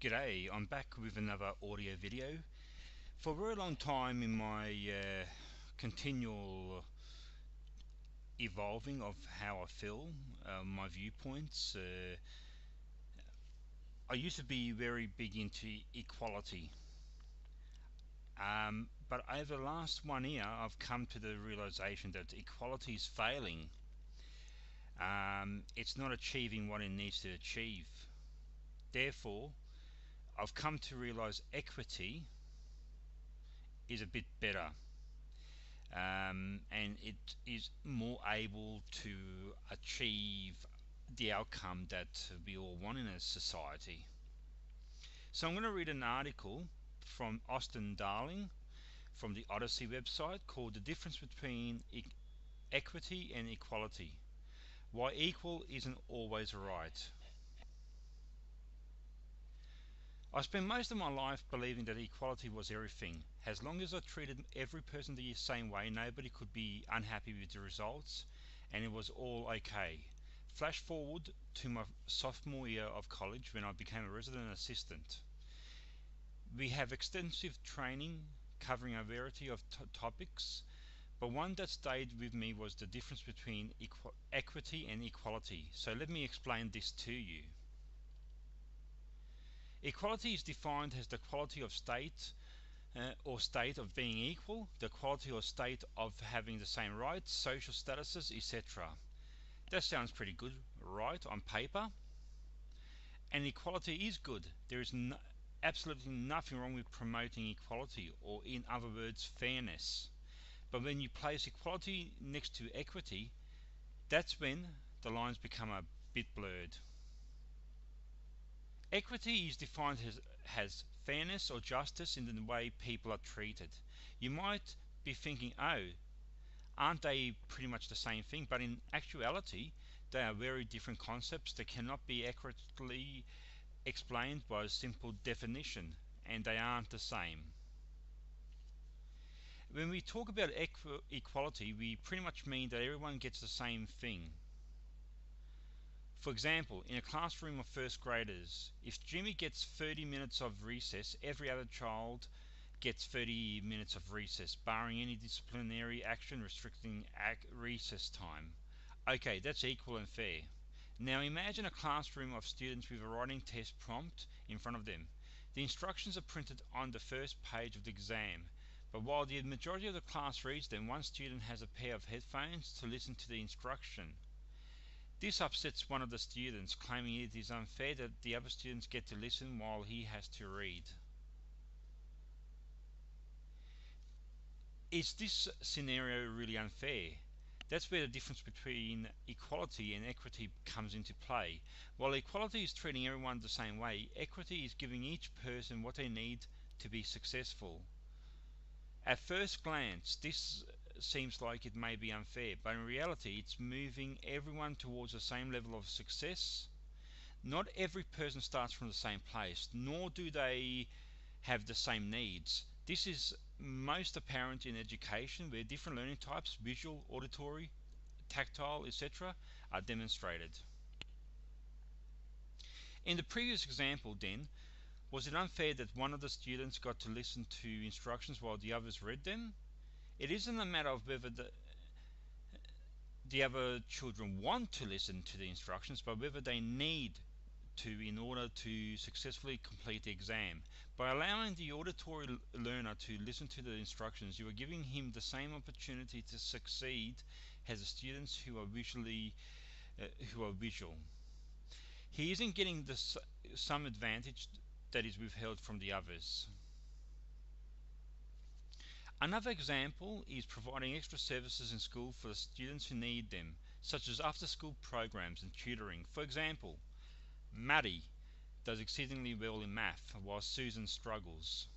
G'day, I'm back with another audio video. For a very long time in my continual evolving of how I feel, my viewpoints, I used to be very big into equality. But over the last 1 year, I've come to the realization that equality is failing. It's not achieving what it needs to achieve. Therefore, I've come to realize equity is a bit better. And it is more able to achieve the outcome that we all want in a society. So I'm going to read an article from Austin Darling from the Odyssey website called "The Difference Between Equity and Equality: Why Equal Isn't Always Right." I spent most of my life believing that equality was everything. As long as I treated every person the same way, nobody could be unhappy with the results, and it was all okay. Flash forward to my sophomore year of college when I became a resident assistant. We have extensive training covering a variety of topics, but one that stayed with me was the difference between equity and equality. So let me explain this to you. Equality is defined as the quality of state or state of being equal, the quality or state of having the same rights, social statuses, etc. That sounds pretty good, right, on paper? And equality is good. There is absolutely nothing wrong with promoting equality, or in other words, fairness. But when you place equality next to equity, that's when the lines become a bit blurred. Equity is defined as fairness or justice in the way people are treated. You might be thinking, oh, aren't they pretty much the same thing? But in actuality, they are very different concepts that cannot be accurately explained by a simple definition, and they aren't the same. When we talk about equality, we pretty much mean that everyone gets the same thing. For example, in a classroom of first graders, if Jimmy gets 30 minutes of recess, every other child gets 30 minutes of recess, barring any disciplinary action restricting recess time. Okay, that's equal and fair. Now imagine a classroom of students with a writing test prompt in front of them. The instructions are printed on the first page of the exam, but while the majority of the class reads them, one student has a pair of headphones to listen to the instruction. This upsets one of the students, claiming it is unfair that the other students get to listen while he has to read. Is this scenario really unfair? That's where the difference between equality and equity comes into play. While equality is treating everyone the same way, equity is giving each person what they need to be successful. At first glance, this seems like it may be unfair, but in reality it's moving everyone towards the same level of success. Not every person starts from the same place, nor do they have the same needs. This is most apparent in education, where different learning types, visual, auditory, tactile, etc., are demonstrated. In the previous example then, was it unfair that one of the students got to listen to instructions while the others read them? It isn't a matter of whether the other children want to listen to the instructions, but whether they need to in order to successfully complete the exam. By allowing the auditory learner to listen to the instructions, you are giving him the same opportunity to succeed as the students who are visual. He isn't getting some advantage that is withheld from the others. Another example is providing extra services in school for the students who need them, such as after-school programs and tutoring. For example, Maddie does exceedingly well in math, while Susan struggles.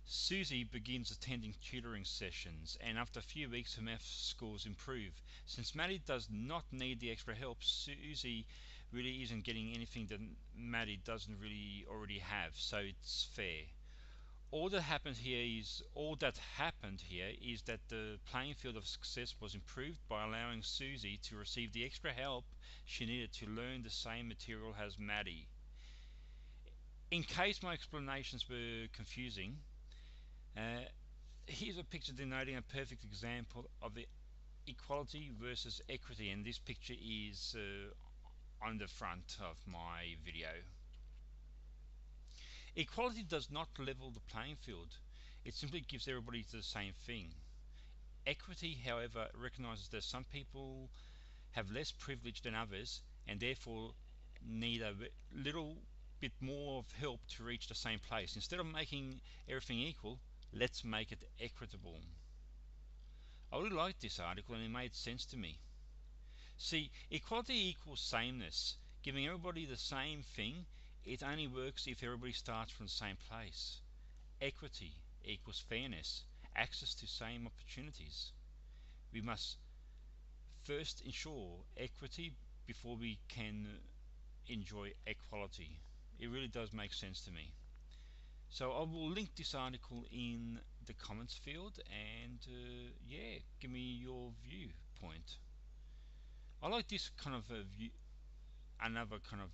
Susie begins attending tutoring sessions, and after a few weeks her math scores improve. Since Maddie does not need the extra help, Susie really isn't getting anything that Maddie doesn't really already have, so it's fair. All that happened here is that the playing field of success was improved by allowing Susie to receive the extra help she needed to learn the same material as Maddie. In case my explanations were confusing, uh, here's a picture denoting a perfect example of the equality versus equity, and this picture is on the front of my video. Equality does not level the playing field, it simply gives everybody the same thing. Equity, however, recognizes that some people have less privilege than others and therefore need a little bit more of help to reach the same place. Instead of making everything equal, let's make it equitable. I really liked this article and it made sense to me. See, equality equals sameness. Giving everybody the same thing, it only works if everybody starts from the same place. Equity equals fairness, access to same opportunities. We must first ensure equity before we can enjoy equality. It really does make sense to me. So I will link this article in the comments field, and yeah, give me your viewpoint. I like this kind of view, another kind of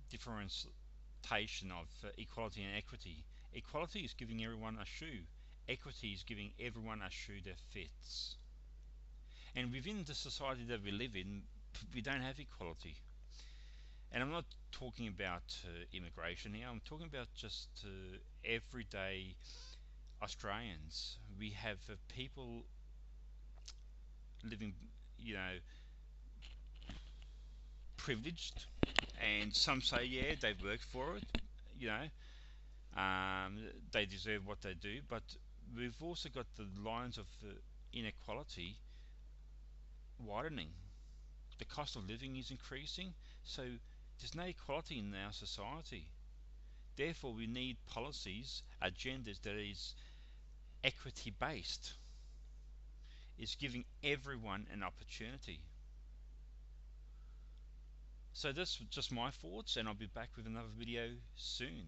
differentiation of equality and equity. Equality is giving everyone a shoe. Equity is giving everyone a shoe that fits. And within the society that we live in, we don't have equality. And I'm not talking about immigration here. I'm talking about just everyday Australians. We have people living, you know, privileged, and some say, yeah, they've worked for it. You know, they deserve what they do. But we've also got the lines of inequality widening. The cost of living is increasing, so there's no equality in our society. Therefore, we need policies, agendas that is equity based, is giving everyone an opportunity. So that's just my thoughts, and I'll be back with another video soon.